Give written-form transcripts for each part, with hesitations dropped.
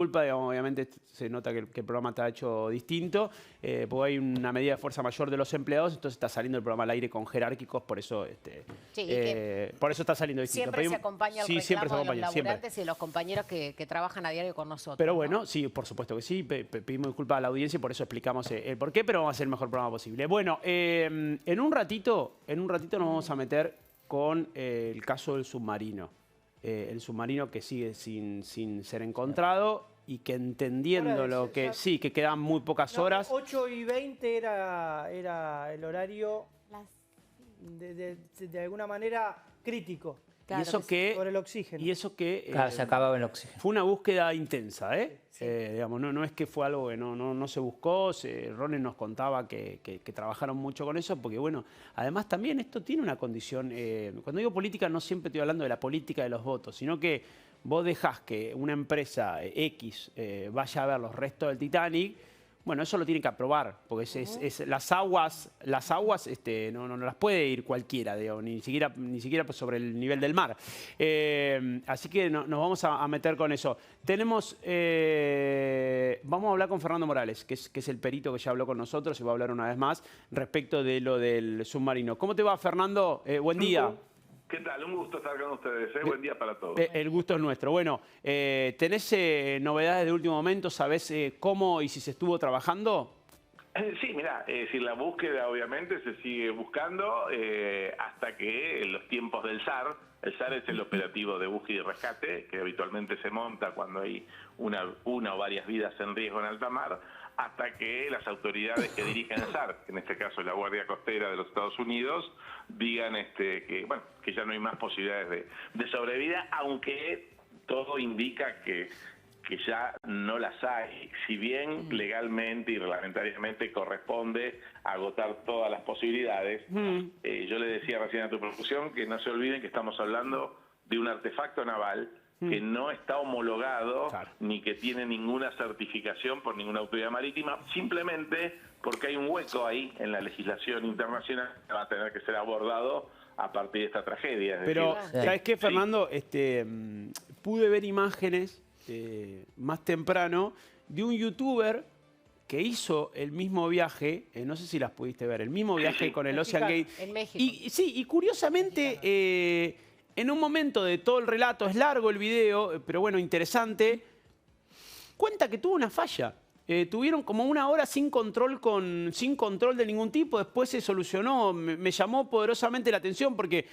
culpa, digamos, obviamente se nota que el programa está hecho distinto, porque hay una medida de fuerza mayor de los empleados, entonces está saliendo el programa al aire con jerárquicos, por eso, por eso está saliendo distinto. Siempre se acompaña el reclamo de los laburantes y de los compañeros que trabajan a diario con nosotros. Pero bueno, sí, por supuesto que sí, pedimos disculpas a la audiencia y por eso explicamos el porqué, pero vamos a hacer el mejor programa posible. Bueno, en un ratito nos vamos a meter con el caso del submarino. El submarino que sigue sin ser encontrado y que entendiendo lo que... Sí, que quedan muy pocas horas. 8:20 era el horario de alguna manera crítico. Claro, y eso que, por el oxígeno. Y eso que... Claro, se acababa el oxígeno. Fue una búsqueda intensa, ¿eh? Sí. Digamos, no es que fue algo que no se buscó. Ronen nos contaba que trabajaron mucho con eso, porque bueno, además también esto tiene una condición... cuando digo política no siempre estoy hablando de la política de los votos, sino que vos dejás que una empresa X vaya a ver los restos del Titanic. Bueno, eso lo tiene que aprobar, porque las aguas no las puede ir cualquiera, digo, ni siquiera sobre el nivel del mar. Así que nos vamos a meter con eso. Vamos a hablar con Fernando Morales, que es el perito que ya habló con nosotros y va a hablar una vez más respecto de lo del submarino. ¿Cómo te va, Fernando? Buen día. ¿Qué tal? Un gusto estar con ustedes. Buen día para todos. El gusto es nuestro. Bueno, ¿tenés novedades de último momento? ¿Sabés cómo y si se estuvo trabajando? Sí, mirá, la búsqueda obviamente se sigue buscando hasta que en los tiempos del SAR, el SAR es el operativo de búsqueda y rescate, que habitualmente se monta cuando hay una o varias vidas en riesgo en alta mar, hasta que las autoridades que dirigen el SAR, en este caso la Guardia Costera de los Estados Unidos, digan que ya no hay más posibilidades de sobrevida, aunque todo indica que ya no las hay, si bien legalmente y reglamentariamente corresponde agotar todas las posibilidades. Yo le decía recién a tu producción que no se olviden que estamos hablando de un artefacto naval que no está homologado, claro, ni que tiene ninguna certificación por ninguna autoridad marítima, simplemente porque hay un hueco ahí en la legislación internacional que va a tener que ser abordado a partir de esta tragedia. Pero, ¿sabes qué, Fernando? Pude ver imágenes más temprano de un youtuber que hizo el mismo viaje, no sé si las pudiste ver, el mismo viaje con el Ocean Gate. En México. Y curiosamente, en un momento de todo el relato, es largo el video, pero bueno, interesante, cuenta que tuvo una falla. Tuvieron como una hora sin control de ningún tipo, después se solucionó. Me llamó poderosamente la atención porque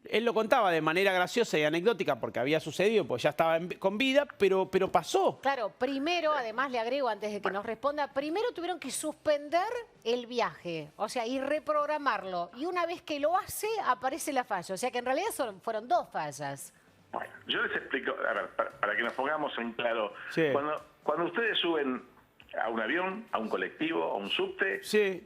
él lo contaba de manera graciosa y anecdótica porque había sucedido, pues ya estaba con vida, pero pasó. Claro, primero, además le agrego antes de que nos responda, primero tuvieron que suspender el viaje, o sea, y reprogramarlo. Y una vez que lo hace, aparece la falla. O sea que en realidad fueron dos fallas. Bueno, yo les explico, a ver, para que nos pongamos en claro. Sí. Cuando ustedes suben a un avión, a un colectivo, a un subte, sí,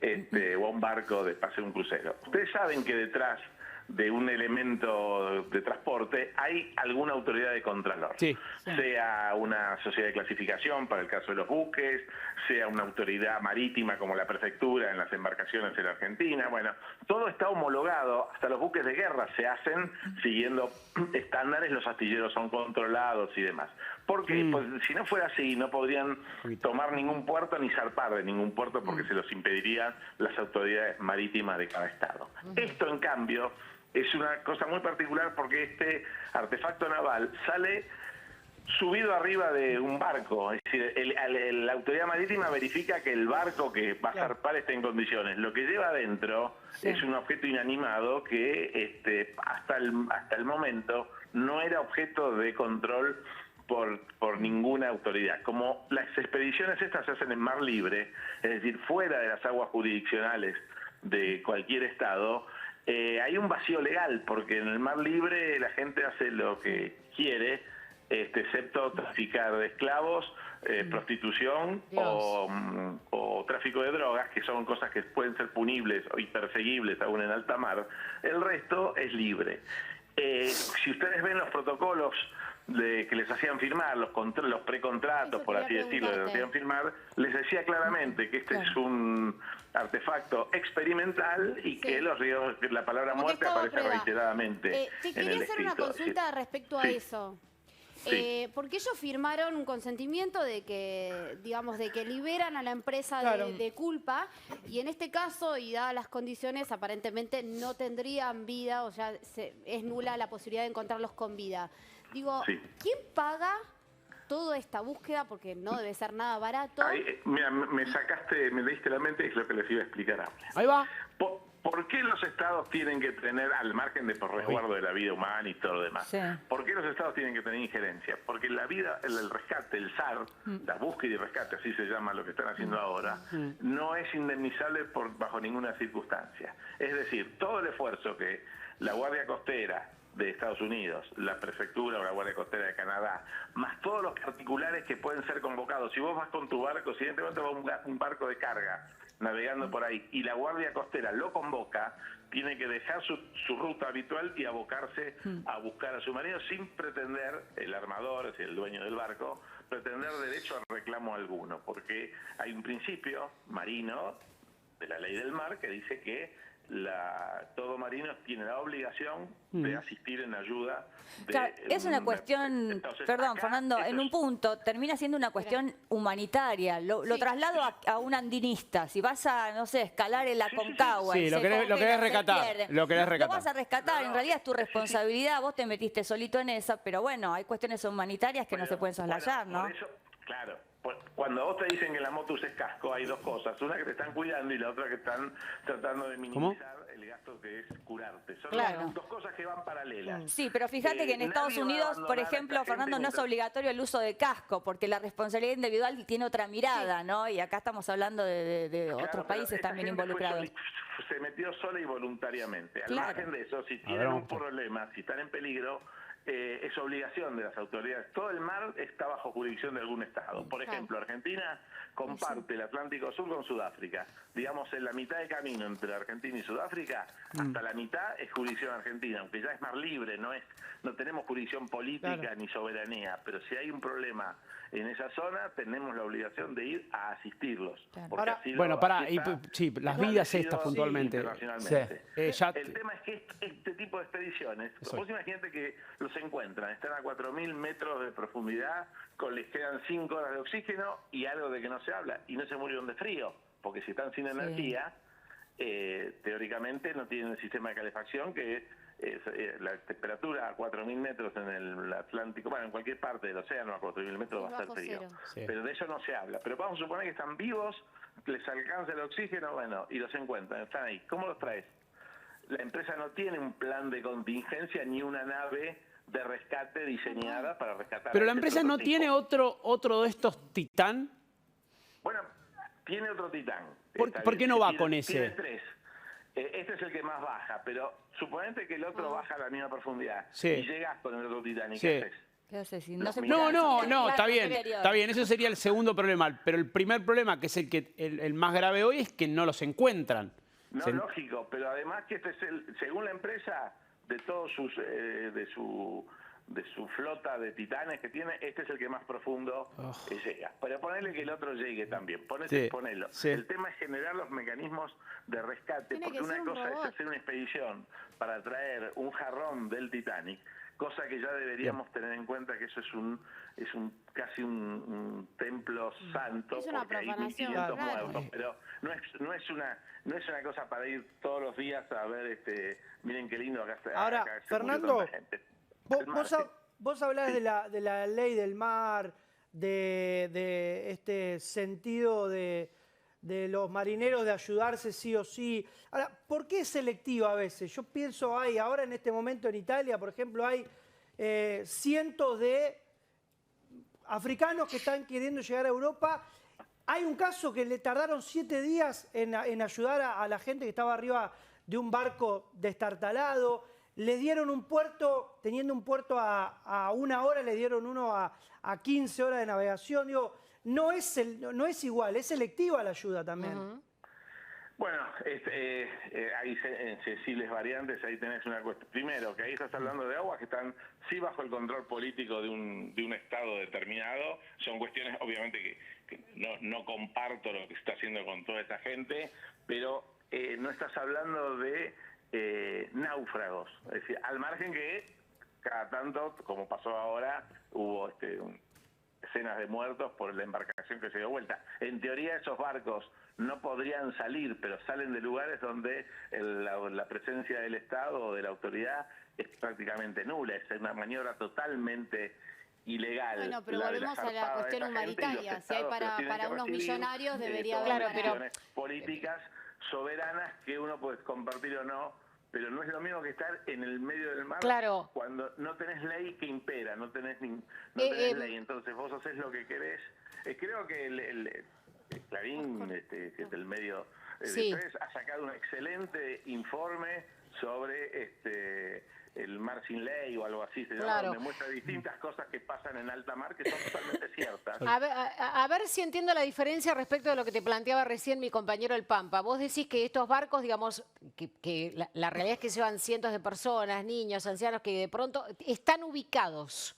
o a un barco de paseo, un crucero, ustedes saben que detrás de un elemento de transporte hay alguna autoridad de contralor, sí, sea una sociedad de clasificación para el caso de los buques, sea una autoridad marítima como la prefectura en las embarcaciones en la Argentina. Bueno, todo está homologado, hasta los buques de guerra se hacen siguiendo estándares, los astilleros son controlados y demás. Porque pues, si no fuera así, no podrían tomar ningún puerto ni zarpar de ningún puerto porque se los impedirían las autoridades marítimas de cada estado. Esto, en cambio, es una cosa muy particular porque este artefacto naval sale subido arriba de un barco. Es decir, la autoridad marítima verifica que el barco que va a zarpar está en condiciones. Lo que lleva adentro es un objeto inanimado que hasta el momento no era objeto de control por ninguna autoridad. Como las expediciones estas se hacen en mar libre, es decir, fuera de las aguas jurisdiccionales de cualquier estado, hay un vacío legal, porque en el mar libre la gente hace lo que quiere, excepto traficar de esclavos, prostitución o tráfico de drogas, que son cosas que pueden ser punibles y perseguibles aún en alta mar. El resto es libre. Si ustedes ven los protocolos que les hacían firmar, los precontratos, por así decirlo, les hacían firmar, les decía claramente que este es un artefacto experimental y que los riesgos, la palabra muerte aparece reiteradamente te en quería el hacer una escrito. consulta respecto a eso. Sí. Porque ellos firmaron un consentimiento de que, digamos, de que liberan a la empresa Claro. de culpa, y en este caso, y dadas las condiciones, aparentemente no tendrían vida, o sea, es nula la posibilidad de encontrarlos con vida. Digo, Sí. ¿quién paga toda esta búsqueda? Porque no debe ser nada barato. Ahí, mira, me diste la mente, es lo que les iba a explicar ahora. Ahí va. ¿Por qué los estados tienen que tener, al margen de por resguardo de la vida humana y todo lo demás, Sí. por qué los estados tienen que tener injerencia? Porque la vida, el rescate, el SAR, la búsqueda y rescate, así se llama lo que están haciendo ahora, no es indemnizable bajo ninguna circunstancia. Es decir, todo el esfuerzo que la Guardia Costera de Estados Unidos, la prefectura o la Guardia Costera de Canadá, más todos los particulares que pueden ser convocados. Si vos vas con tu barco, si evidentemente va un barco de carga navegando por ahí y la Guardia Costera lo convoca, tiene que dejar su ruta habitual y abocarse a buscar a su marido sin pretender, el armador, es decir, el dueño del barco, pretender derecho a reclamo alguno, porque hay un principio marino de la ley del mar que dice que todo marino tiene la obligación de asistir en ayuda de, Claro, es una cuestión, entonces, perdón, acá, Fernando, en un punto termina siendo una cuestión humanitaria. Lo traslado a un andinista. Si vas a, no sé, escalar el Aconcagua, Sí, y lo se querés congela, se rescatar, pierde, lo querés rescatar. Lo vas a rescatar, en realidad es tu responsabilidad, vos te metiste solito en esa, pero bueno, hay cuestiones humanitarias que no se pueden soslayar, bueno, ¿no? por eso, claro, cuando vos te dicen que la moto uses casco, hay dos cosas. Una que te están cuidando y la otra que están tratando de minimizar el gasto que es curarte. Son Claro. dos cosas que van paralelas. Sí, pero fíjate que en nadie Estados va a Unidos, abandonar por a esta ejemplo, gente Fernando, no es mientras- obligatorio el uso de casco, porque la responsabilidad individual tiene otra mirada, ¿no? Y acá estamos hablando de Claro, otros pero países esta también gente fue involucrados. se metió sola y voluntariamente. Al Claro. margen de eso, si ver, tienen un vamos. problema, si están en peligro, es obligación de las autoridades. Todo el mar está bajo jurisdicción de algún estado. Por ejemplo, Argentina comparte el Atlántico Sur con Sudáfrica. Digamos, en la mitad de camino entre Argentina y Sudáfrica, hasta la mitad es jurisdicción argentina, aunque ya es mar libre, no tenemos jurisdicción política ni soberanía, pero si hay un problema en esa zona, tenemos la obligación de ir a asistirlos. Claro. Porque Ahora, así Bueno, lo- pará, así está sí, las vidas establecido estas puntualmente. internacionalmente. Ya El tema es que este tipo de expediciones, Eso. vos imagínate que los encuentran, están a 4.000 metros de profundidad, les quedan 5 horas de oxígeno y algo de que no se habla, y no se murieron de frío, porque si están sin energía, teóricamente no tienen el sistema de calefacción que la temperatura a 4.000 metros en el Atlántico, bueno, en cualquier parte del océano a 4.000 metros va a Bajo ser frío. cero. Sí. Pero de eso no se habla. Pero vamos a suponer que están vivos, les alcanza el oxígeno, bueno, y los encuentran, están ahí. ¿Cómo los traes? La empresa no tiene un plan de contingencia ni una nave de rescate diseñada para rescatar. Pero a la ese empresa no prototipo. tiene otro de estos Titán. Bueno, tiene otro Titán. ¿Por Está qué bien, no va tiene- con ese? Tiene 3. Este es el que más baja, pero suponete que el otro baja a la misma profundidad Sí. y llegas con el otro Titán. ¿Y Sí. qué haces? ¿Qué haces? Si No, se mira, puede No, reciclar está el bien, material. está bien, eso sería el segundo problema. Pero el primer problema, que es el más grave hoy, es que no los encuentran. No, Se- lógico, pero además que este es según la empresa, de todos sus de su flota de titanes que tiene, este es el que más profundo llega. Pero ponerle que el otro llegue también, Sí, ponelo. sí. El tema es generar los mecanismos de rescate, Tiene porque que una ser un cosa robot. es hacer una expedición para traer un jarrón del Titanic, cosa que ya deberíamos tener en cuenta que eso es casi un templo santo, Es una porque hay profanación, 1500 claro. muertos, pero no es una cosa para ir todos los días a ver, miren qué lindo acá está. Ahora, acá se murió Fernando, tanta gente. Vos, El mar, vos hab- vos hablás de la ley del mar, de este sentido de los marineros de ayudarse sí o sí. Ahora, ¿por qué es selectiva a veces? Yo pienso, ahora en este momento en Italia, por ejemplo, hay cientos de africanos que están queriendo llegar a Europa. Hay un caso que le tardaron 7 días en ayudar a la gente que estaba arriba de un barco destartalado. Le dieron un puerto, teniendo un puerto a 1 hora, le dieron uno a 15 horas de navegación. Digo, no es igual, es selectiva la ayuda también. Bueno, hay sensibles variantes, ahí tenés una cuestión. Primero, que ahí estás hablando de aguas que están sí bajo el control político de un Estado determinado. Son cuestiones, obviamente, que no comparto lo que se está haciendo con toda esta gente, pero no estás hablando de náufragos. Es decir, al margen que cada tanto, como pasó ahora, hubo escenas de muertos por la embarcación que se dio vuelta. En teoría esos barcos no podrían salir, pero salen de lugares donde la presencia del Estado o de la autoridad es prácticamente nula. Es una maniobra totalmente ilegal. Bueno, pero volvemos a la cuestión humanitaria. Si hay para unos millonarios, debería haber decisiones políticas soberanas que uno puede compartir o no, pero no es lo mismo que estar en el medio del mar cuando no tenés ley que impera, no tenés ley, entonces vos haces lo que querés. Creo que el Clarín, que es el medio de ustedes, ha sacado un excelente informe sobre el mar sin ley o algo así, donde muestra distintas cosas que pasan en alta mar que son totalmente ciertas. A ver si entiendo la diferencia respecto de lo que te planteaba recién mi compañero El Pampa. Vos decís que estos barcos, digamos, que la realidad es que llevan cientos de personas, niños, ancianos, que de pronto están ubicados.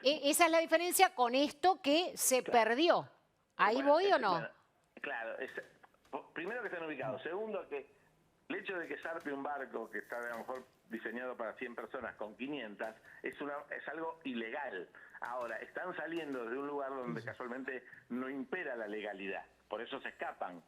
Esa es la diferencia con esto que se perdió. ¿Ahí voy o no? Claro, primero que estén ubicados. Segundo, que el hecho de que zarpe un barco que está a lo mejor diseñado para 100 personas con 500 es algo ilegal. Ahora, están saliendo de un lugar donde casualmente no impera la legalidad, por eso se escapan.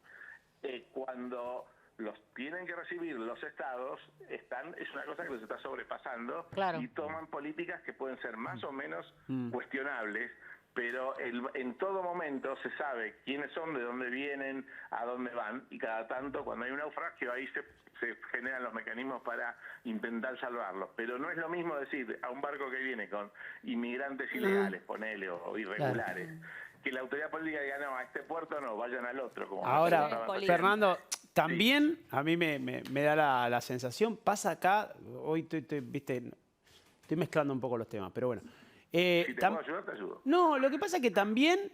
Cuando los tienen que recibir los estados, es una cosa que los está sobrepasando y toman políticas que pueden ser más o menos cuestionables, pero en todo momento se sabe quiénes son, de dónde vienen, a dónde van, y cada tanto cuando hay un naufragio ahí se generan los mecanismos para intentar salvarlos. Pero no es lo mismo decir a un barco que viene con inmigrantes ilegales, ponele, o irregulares, que la autoridad política diga, no, a este puerto no, vayan al otro. Como ahora, Fernando, también a mí me da la sensación, pasa acá, hoy estoy mezclando un poco los temas, pero bueno. Si te puedo ayudar, te ayudo. No, lo que pasa es que también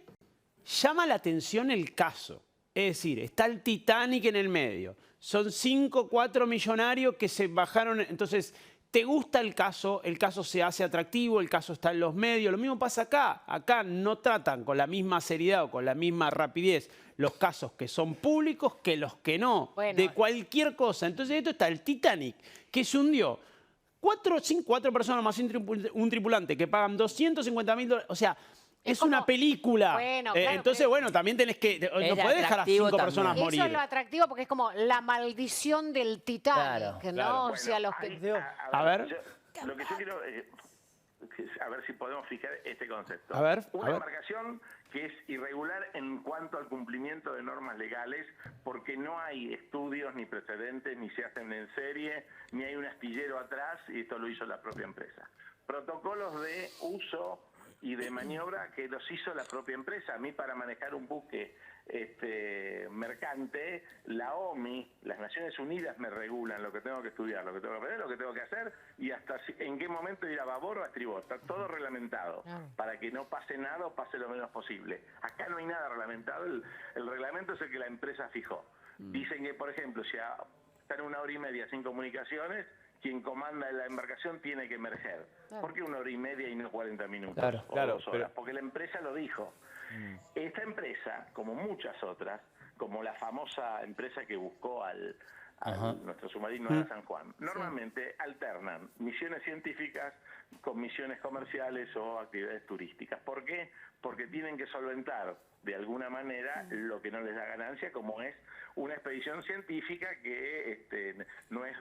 llama la atención el caso. Es decir, está el Titanic en el medio. Son 5, 4 millonarios que se bajaron. Entonces, ¿te gusta el caso se hace atractivo, el caso está en los medios. Lo mismo pasa acá. Acá no tratan con la misma seriedad o con la misma rapidez los casos que son públicos que los que no. Bueno, de cualquier cosa. Entonces, esto está el Titanic, que se hundió. 4 personas más un tripulante que pagan $250.000. O sea, es una película. Bueno, claro, entonces, bueno, también tenés que... No podés dejar a 5 personas morir. Eso es lo atractivo porque es como la maldición del Titanic. Claro, ¿no? Bueno, o sea, los que... A ver. Lo que yo quiero... a ver si podemos fijar este concepto. Una embarcación que es irregular en cuanto al cumplimiento de normas legales, porque no hay estudios ni precedentes, ni se hacen en serie, ni hay un astillero atrás, y esto lo hizo la propia empresa. Protocolos de uso y de maniobra que los hizo la propia empresa. A mí, para manejar un buque mercante, la OMI, las Naciones Unidas me regulan lo que tengo que estudiar, lo que tengo que aprender, lo que tengo que hacer y hasta en qué momento ir a babor o a estribor. Está todo reglamentado para que no pase nada o pase lo menos posible. Acá no hay nada reglamentado, el reglamento es el que la empresa fijó. Dicen que, por ejemplo, si están 1 hora y media sin comunicaciones, quien comanda la embarcación tiene que emerger. ¿Por qué 1 hora y media y no 40 minutos o 2 horas? Porque la empresa lo dijo. Esta empresa, como muchas otras, como la famosa empresa que buscó al nuestro submarino de San Juan, normalmente alternan misiones científicas con misiones comerciales o actividades turísticas. ¿Por qué? Porque tienen que solventar de alguna manera lo que no les da ganancia, como es una expedición científica que no es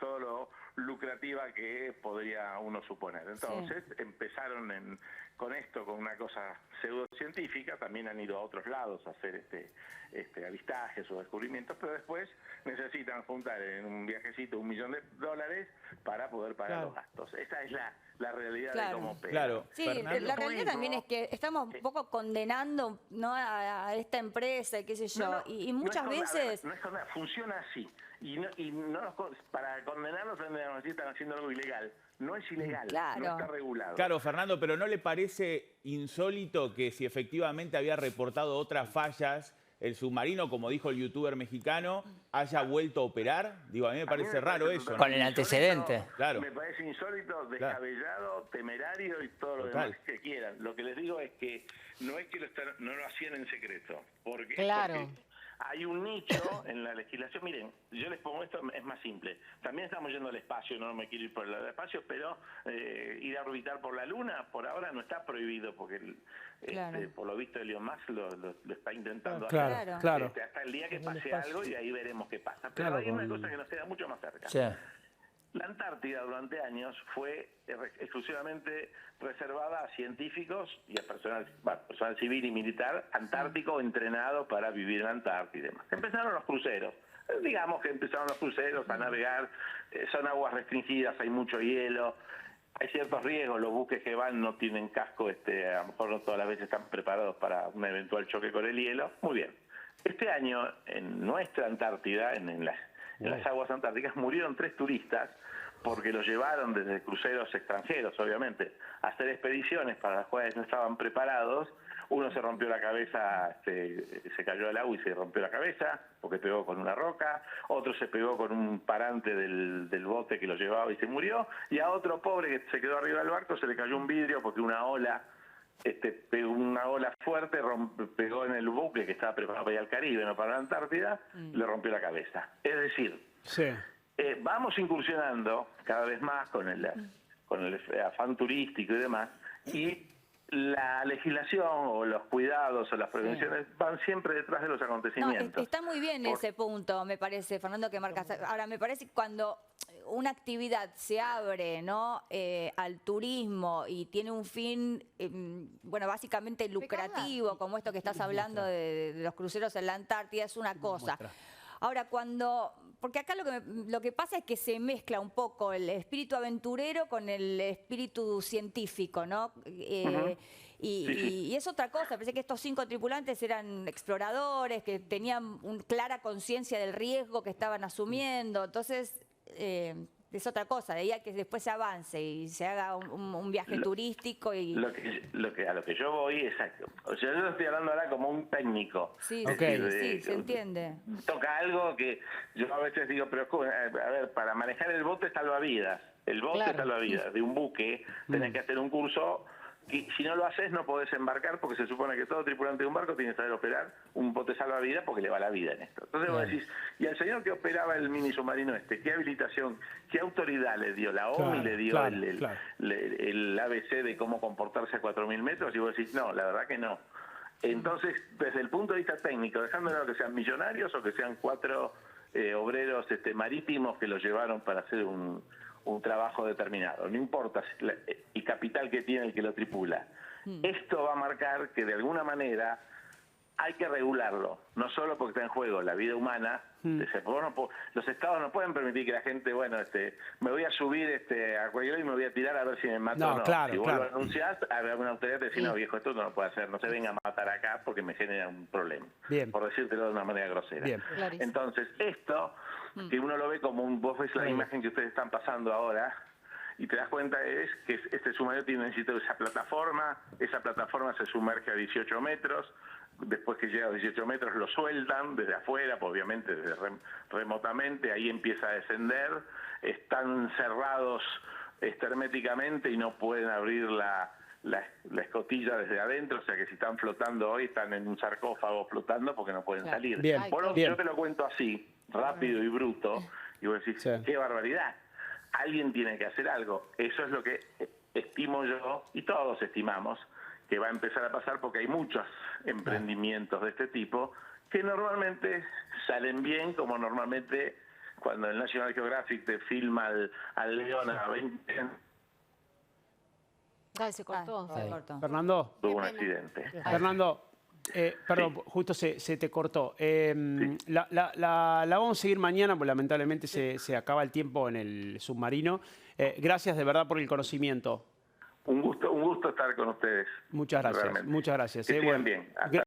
todo lo lucrativa que podría uno suponer. Entonces empezaron con esto, con una cosa pseudocientífica, también han ido a otros lados a hacer avistajes o descubrimientos, pero después necesitan juntar en un viajecito $1 millón para poder pagar los gastos. Esa es la realidad de cómo opera. Sí, la realidad también es que estamos un poco condenando, ¿no?, a esta empresa, qué sé yo, y muchas veces... No es condenar, funciona así. Para condenarlos tendríamos que decir están haciendo algo ilegal. No es ilegal, no está regulado. Claro, Fernando, pero ¿no le parece insólito que si efectivamente había reportado otras fallas, el submarino, como dijo el youtuber mexicano, haya vuelto a operar? Digo, a mí me parece raro eso, ¿no? Con el antecedente. Claro. Me parece insólito, descabellado, temerario y todo lo demás que quieran. Lo que les digo es que no es que no lo hacían en secreto. Porque Hay un nicho en la legislación. Miren, yo les pongo esto, es más simple. También estamos yendo al espacio, no me quiero ir por el espacio, pero ir a orbitar por la Luna por ahora no está prohibido, porque por lo visto Elon Musk lo está intentando hacer. Claro. Hasta el día que pase algo y ahí veremos qué pasa. Pero hay una cosa que nos queda mucho más cerca. Sí. La Antártida durante años fue exclusivamente reservada a científicos y a personal civil y militar antártico entrenado para vivir en la Antártida y demás. Empezaron los cruceros. Digamos que empezaron los cruceros a navegar, son aguas restringidas, hay mucho hielo, hay ciertos riesgos, los buques que van no tienen casco, a lo mejor no todas las veces están preparados para un eventual choque con el hielo. Muy bien. Este año en nuestra Antártida, en las aguas antárticas, murieron 3 turistas porque los llevaron desde cruceros extranjeros, obviamente, a hacer expediciones para las cuales no estaban preparados. Uno se rompió la cabeza, se cayó al agua y se rompió la cabeza porque pegó con una roca. Otro se pegó con un parante del bote que lo llevaba y se murió. Y a otro pobre que se quedó arriba del barco se le cayó un vidrio porque una ola fuerte pegó en el buque que estaba preparado para ir al Caribe, no para la Antártida, y le rompió la cabeza. Es decir, vamos incursionando cada vez más con el afán turístico y demás, y la legislación o los cuidados o las prevenciones van siempre detrás de los acontecimientos. No, está muy bien ese punto, me parece, Fernando, que marcas. Ahora, me parece que cuando una actividad se abre, ¿no?, al turismo y tiene un fin, bueno, básicamente lucrativo, como esto que estás hablando de los cruceros en la Antártida, es una cosa. Ahora, porque acá lo que pasa es que se mezcla un poco el espíritu aventurero con el espíritu científico, ¿no? Y es otra cosa. Pensé que estos 5 tripulantes eran exploradores, que tenían clara conciencia del riesgo que estaban asumiendo. Entonces, es otra cosa. De ahí a que después se avance y se haga un viaje turístico. Y a lo que yo voy, exacto. O sea, yo lo estoy hablando ahora como un técnico. Sí, sí, se entiende. Toca algo que yo a veces digo, pero a ver, para manejar el bote salvavidas, salvavidas de un buque, tenés que hacer un curso. Y si no lo haces, no podés embarcar, porque se supone que todo tripulante de un barco tiene que saber operar un bote salvavidas porque le va la vida en esto. Entonces vos decís, y al señor que operaba el mini submarino ¿qué habilitación, qué autoridad le dio? La OMI le dio el ABC de cómo comportarse a 4.000 metros, y vos decís, no, la verdad que no. Entonces, desde el punto de vista técnico, dejándolo que sean millonarios o que sean 4 obreros marítimos que los llevaron para hacer un trabajo determinado, no importa el capital que tiene el que lo tripula. Esto va a marcar que de alguna manera hay que regularlo, no solo porque está en juego la vida humana. Los estados no pueden permitir que la gente, me voy a subir a cualquier y me voy a tirar a ver si me mato o no. Si vos lo anunciás, habrá una autoridad que te dice, no, viejo, esto no lo puede hacer, no se venga a matar acá porque me genera un problema. Por decírtelo de una manera grosera. Entonces, esto, que uno lo ve como vos ves la imagen que ustedes están pasando ahora, y te das cuenta es que este submarino necesita esa plataforma se sumerge a 18 metros, después que llega a 18 metros lo sueltan desde afuera, obviamente desde remotamente, ahí empieza a descender, están cerrados herméticamente y no pueden abrir la escotilla desde adentro, o sea que si están flotando hoy están en un sarcófago flotando porque no pueden salir. Yo te lo cuento así, rápido y bruto, y vos decís, qué barbaridad. Alguien tiene que hacer algo. Eso es lo que estimo yo, y todos estimamos, que va a empezar a pasar porque hay muchos emprendimientos de este tipo que normalmente salen bien, como normalmente cuando el National Geographic te filma al león a 20... se cortó. Fernando. Tuvo un accidente. Fernando, perdón, justo se te cortó. La vamos a seguir mañana, porque lamentablemente se acaba el tiempo en el submarino. Gracias de verdad por el conocimiento. Un gusto estar con ustedes. Muchas gracias. Realmente. Muchas gracias. Que sigan bien. Hasta